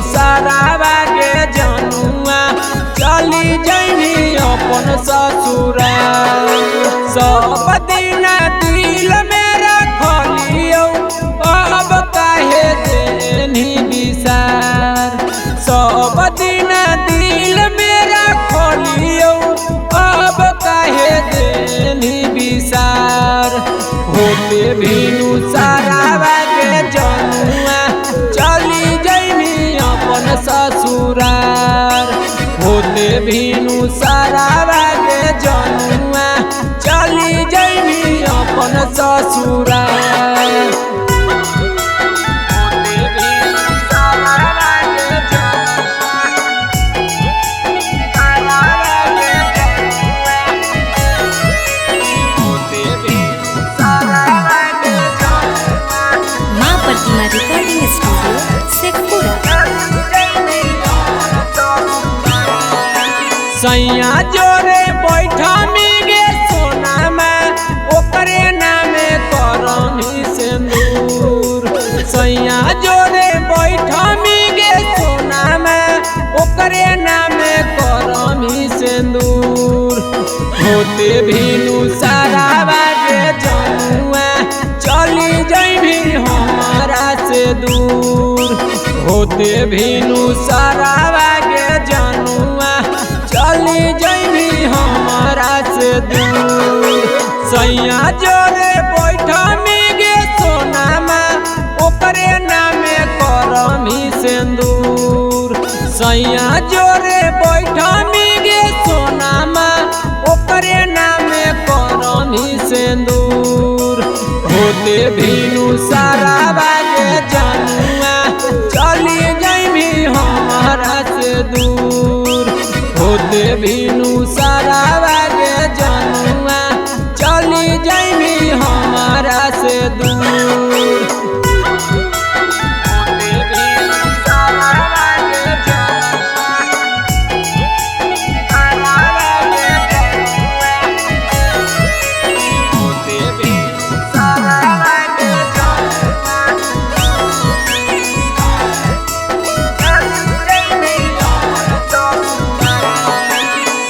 सारावा के जनुआ चली जैनी अपन ससुराल। सब दिन दिल में रखलियो अब काहे देनी बिसार। सब दिन दिल में रखलियो अब काहे देनी बिसार। होते भीनु सारावा के जनुआ चली जैनी अपन ससुराल। होते भीनु सारावा के जनुआ चली जैनी अपन ससुराल। Recording studio Sheikhpura. सैया जोरे बैठा मिगे सोना में ओकरे नामे करमी सिंदूर। सैया जोरे बैठा मिगे सोना में ओकरे नामे करमी सिंदूर। होते भीनु सारावा के जनुआ चली जैभी हमारा से दूर। होते भीनु सारावा के जनुआ चली जैभी हमारा से दूर। सैया जोरे बैठा मिगे सोना में ओकरे नामे करमी सिंदूर। सैया जोरे बैठा मिगे सोना में ओकरे नामे करमी सिंदूर। होते भीनु सारावा के जनुआ चली जैभी हमारा से दूर। होते भीनु सारावा के जनुआ चली जैभी हमारा से दूर।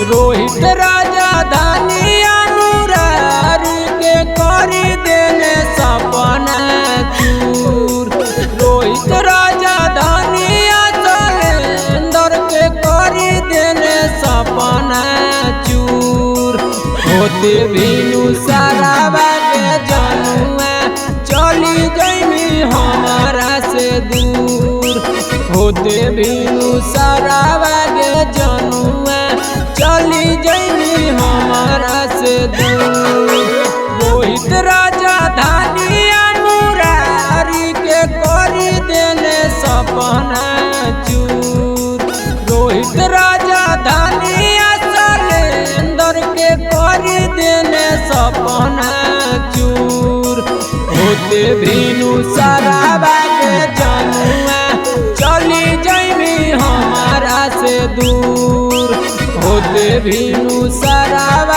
रोहित राजा धानी अनुरारी के करी देने सपना चूर। रोहित राजा धानी सलेंदर के करी देने सपना चूर। होते भीनु सारावा के जनुआ चली जैमी हमारा से दूर। होते भीनु सारावा के जनुआ चली जैनी हमारा से दूर। रोहित राजा धानी अनुरारी के करी देने सपना चूर। रोहित राजा धानी सलेंदर के करी देने सपना चूर। होते भीनु सारावा के जनुआ चली जैमी हमारा से दूर। होते भीनु सारावा